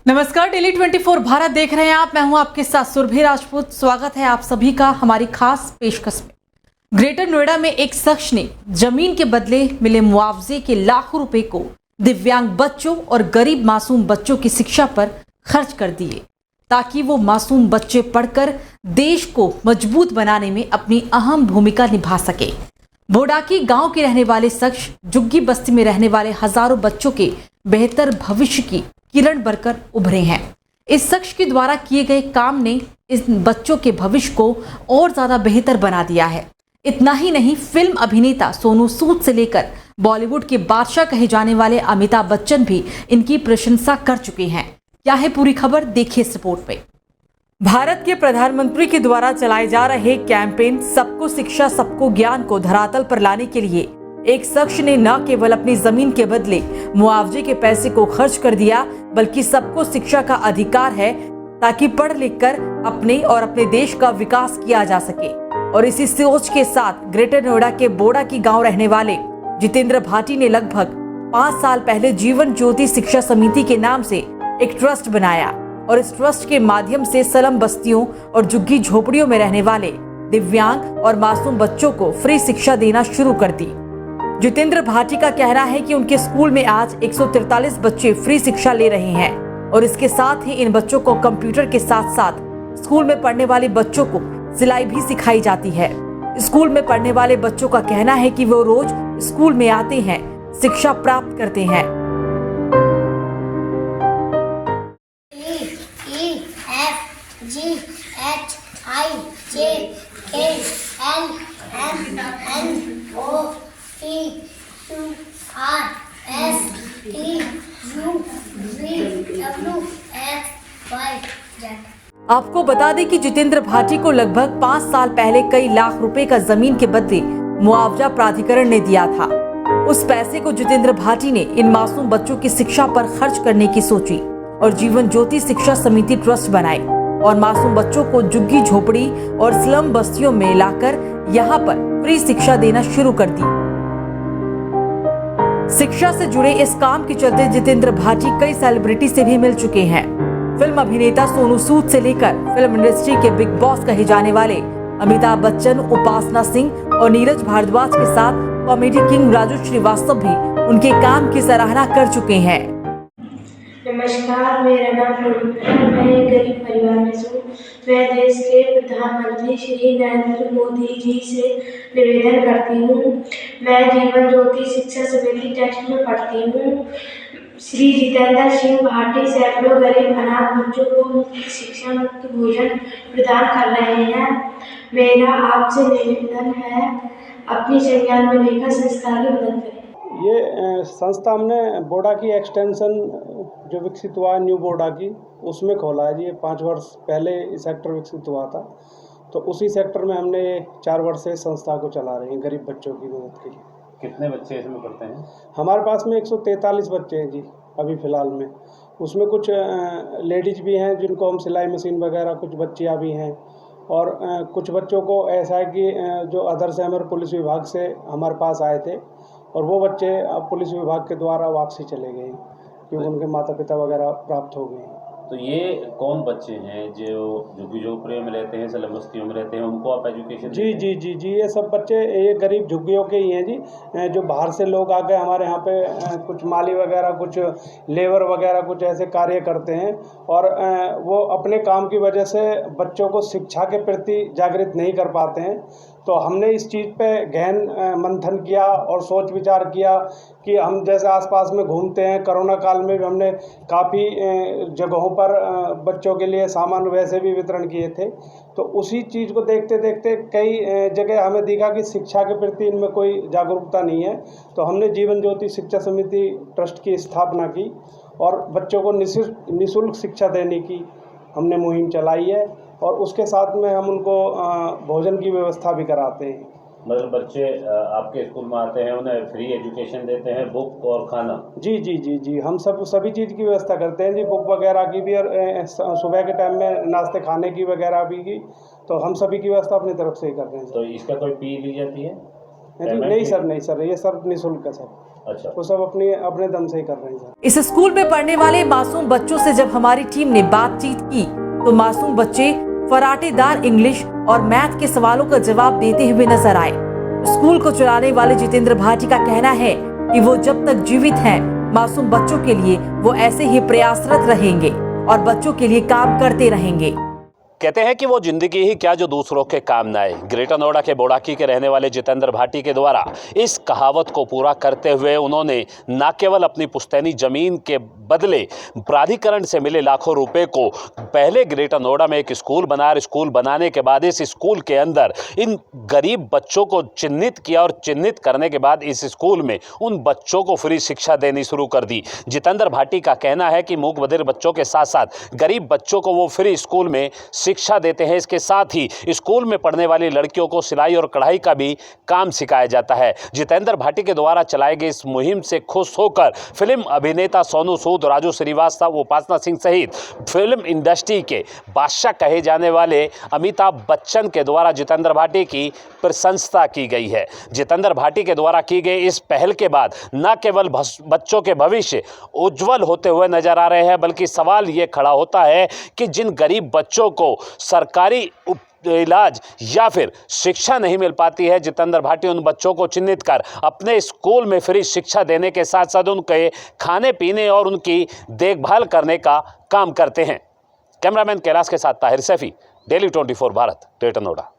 नमस्कार, डेली 24 भारत देख रहे हैं आप। मैं हूं आपके साथ सुरभि राजपूत। स्वागत है आप सभी का हमारी खास पेशकश में। ग्रेटर नोएडा में एक शख्स ने जमीन के बदले मिले मुआवजे के लाखों रुपए को दिव्यांग बच्चों और गरीब मासूम बच्चों की शिक्षा पर खर्च कर दिए ताकि वो मासूम बच्चे पढ़कर देश को मजबूत बनाने में अपनी अहम भूमिका निभा सके। बोडाकी गांव के रहने वाले शख्स झुग्गी बस्ती में रहने वाले हजारों बच्चों के बेहतर भविष्य की किरण बनकर उभरे हैं। इस शख्स के द्वारा किए गए काम ने इस बच्चों के भविष्य को और ज्यादा बेहतर बना दिया है। इतना ही नहीं, फिल्म अभिनेता सोनू सूद से लेकर बॉलीवुड के बादशाह कहे जाने वाले अमिताभ बच्चन भी इनकी प्रशंसा कर चुके हैं। क्या है पूरी खबर, देखिए इस रिपोर्ट में। भारत के प्रधानमंत्री के द्वारा चलाए जा रहे कैंपेन सबको शिक्षा सबको ज्ञान को धरातल पर लाने के लिए एक शख्स ने न केवल अपनी जमीन के बदले मुआवजे के पैसे को खर्च कर दिया, बल्कि सबको शिक्षा का अधिकार है ताकि पढ़ लिख कर अपने और अपने देश का विकास किया जा सके। और इसी सोच के साथ ग्रेटर नोएडा के बोडाकी गांव रहने वाले जितेंद्र भाटी ने लगभग 5 साल पहले जीवन ज्योति शिक्षा समिति के नाम से एक ट्रस्ट बनाया और इस ट्रस्ट के माध्यम से स्लम बस्तियों और झुग्गी झोपड़ियों में रहने वाले दिव्यांग और मासूम बच्चों को फ्री शिक्षा देना शुरू कर दी। जितेंद्र भाटी का कहना है कि उनके स्कूल में आज 143 बच्चे फ्री शिक्षा ले रहे हैं और इसके साथ ही इन बच्चों को कंप्यूटर के साथ साथ स्कूल में पढ़ने वाले बच्चों को सिलाई भी सिखाई जाती है। स्कूल में पढ़ने वाले बच्चों का कहना है कि वो रोज स्कूल में आते हैं, शिक्षा प्राप्त करते हैं। आपको बता दें कि जितेंद्र भाटी को लगभग 5 साल पहले कई लाख रुपए का जमीन के बदले मुआवजा प्राधिकरण ने दिया था। उस पैसे को जितेंद्र भाटी ने इन मासूम बच्चों की शिक्षा पर खर्च करने की सोची और जीवन ज्योति शिक्षा समिति ट्रस्ट बनाई और मासूम बच्चों को झुग्गी झोपड़ी और स्लम बस्तियों में लाकर यहाँ पर फ्री शिक्षा देना शुरू कर दी। शिक्षा से जुड़े इस काम के चलते जितेंद्र भाटी कई सेलिब्रिटी से भी मिल चुके हैं। फिल्म अभिनेता सोनू सूद से लेकर फिल्म इंडस्ट्री के बिग बॉस कहे जाने वाले अमिताभ बच्चन, उपासना सिंह और नीरज भारद्वाज के साथ कॉमेडी किंग राजू श्रीवास्तव भी उनके काम की सराहना कर चुके हैं। नमस्कार, मेरा नाम पवित्र है। मैं एक गरीब परिवार में हूँ। मैं देश के प्रधानमंत्री श्री नरेंद्र मोदी जी से निवेदन करती हूँ। मैं जीवन ज्योति शिक्षा समिति टेक्स्ट में पढ़ती हूँ। श्री जितेंद्र सिंह भाटी सैकड़ों गरीब अनाथ बच्चों को मुफ्त शिक्षा, मुफ्त भोजन प्रदान कर रहे हैं। मेरा आपसे निवेदन है, अपनी संज्ञान में लेकर संस्था की मदद करें। ये संस्था हमने बोडाकी एक्सटेंशन जो विकसित हुआ है न्यू बोडाकी, उसमें खोला है। ये 5 वर्ष पहले सेक्टर विकसित हुआ था, तो उसी सेक्टर में हमने 4 वर्ष से संस्था को चला रहे हैं गरीब बच्चों की मदद के लिए। कितने बच्चे इसमें पढ़ते हैं? हमारे पास में 143 बच्चे हैं जी अभी फ़िलहाल में। उसमें कुछ लेडीज़ भी हैं जिनको हम सिलाई मशीन वगैरह, कुछ बच्चियाँ भी हैं और कुछ बच्चों को ऐसा है कि जो अदर से हमारे पुलिस विभाग से हमारे पास आए थे और वो बच्चे अब पुलिस विभाग के द्वारा वापसी चले गए क्योंकि उनके माता पिता वगैरह प्राप्त हो गए। तो ये कौन बच्चे हैं जो झुग्गी झोपड़ियों में रहते हैं, स्लम बस्तियों में रहते हैं, उनको आप एजुकेशन जी जी जी जी ये सब बच्चे ये गरीब झुग्गियों के ही हैं जी। जो बाहर से लोग आके हमारे यहाँ पे कुछ माली वगैरह, कुछ लेबर वगैरह, कुछ ऐसे कार्य करते हैं और वो अपने काम की वजह से बच्चों को शिक्षा के प्रति जागृत नहीं कर पाते हैं। तो हमने इस चीज़ पे गहन मंथन किया और सोच विचार किया कि हम जैसे आसपास में घूमते हैं, कोरोना काल में भी हमने काफ़ी जगहों पर बच्चों के लिए सामान वैसे भी वितरण किए थे। तो उसी चीज़ को देखते देखते कई जगह हमें दिखा कि शिक्षा के प्रति इनमें कोई जागरूकता नहीं है। तो हमने जीवन ज्योति शिक्षा समिति ट्रस्ट की स्थापना की और बच्चों को निःशुल्क शिक्षा देने की हमने मुहिम चलाई है और उसके साथ में हम उनको भोजन की व्यवस्था भी कराते हैं। मतलब बच्चे आपके स्कूल में आते हैं, उन्हें फ्री एजुकेशन देते हैं, बुक और खाना? जी जी जी जी हम सभी चीज़ की व्यवस्था करते हैं जी, बुक वगैरह की भी और सुबह के टाइम में नाश्ते खाने की वगैरह भी की। तो हम सभी की व्यवस्था अपनी तरफ से ही कर रहे हैं। तो इसका कोई फी ली जाती है? नहीं सर, ये सर निःशुल्क है सर। अच्छा। वो सब अपने दम से ही कर रहे हैं सर। इस स्कूल में पढ़ने वाले मासूम बच्चों से जब हमारी टीम ने बातचीत की तो मासूम बच्चे फराटेदार इंग्लिश और मैथ के सवालों का जवाब देते हुए नजर आए। स्कूल को चलाने वाले जितेंद्र भाटी का कहना है कि वो जब तक जीवित हैं, मासूम बच्चों के लिए वो ऐसे ही प्रयासरत रहेंगे और बच्चों के लिए काम करते रहेंगे। कहते हैं कि वो जिंदगी ही क्या जो दूसरों के काम न आए। ग्रेटर नोएडा के बोड़ाकी के रहने वाले जितेंद्र भाटी के द्वारा इस कहावत को पूरा करते हुए उन्होंने न केवल अपनी पुश्तैनी जमीन के बदले प्राधिकरण से मिले लाखों रुपए को पहले ग्रेटर नोएडा में एक स्कूल बनाया, स्कूल बनाने के बाद इस स्कूल के अंदर इन गरीब बच्चों को चिन्हित किया और चिन्हित करने के बाद इस स्कूल में उन बच्चों को फ्री शिक्षा देनी शुरू कर दी। जितेंद्र भाटी का कहना है कि मूक बधिर बच्चों के साथ साथ गरीब बच्चों को वो फ्री स्कूल में शिक्षा देते हैं। इसके साथ ही स्कूल में पढ़ने वाली लड़कियों को सिलाई और कढ़ाई का भी काम सिखाया जाता है। जितेंद्र भाटी के द्वारा चलाए गए इस मुहिम से खुश होकर फिल्म अभिनेता सोनू सूद, राजू श्रीवास्तव, उपासना सिंह सहित फिल्म इंडस्ट्री के बादशाह कहे जाने वाले अमिताभ बच्चन के द्वारा जितेंद्र भाटी की प्रशंसा की गई है। जितेंद्र भाटी के द्वारा की गई इस पहल के बाद न केवल बच्चों के भविष्य उज्जवल होते हुए नजर आ रहे हैं, बल्कि सवाल ये खड़ा होता है कि जिन गरीब बच्चों को सरकारी इलाज या फिर शिक्षा नहीं मिल पाती है, जितेंद्र भाटी उन बच्चों को चिन्हित कर अपने स्कूल में फ्री शिक्षा देने के साथ साथ उनके खाने पीने और उनकी देखभाल करने का काम करते हैं। कैमरामैन कैलाश के साथ ताहिर सैफी, डेली 24 भारत, ग्रेटर नोएडा।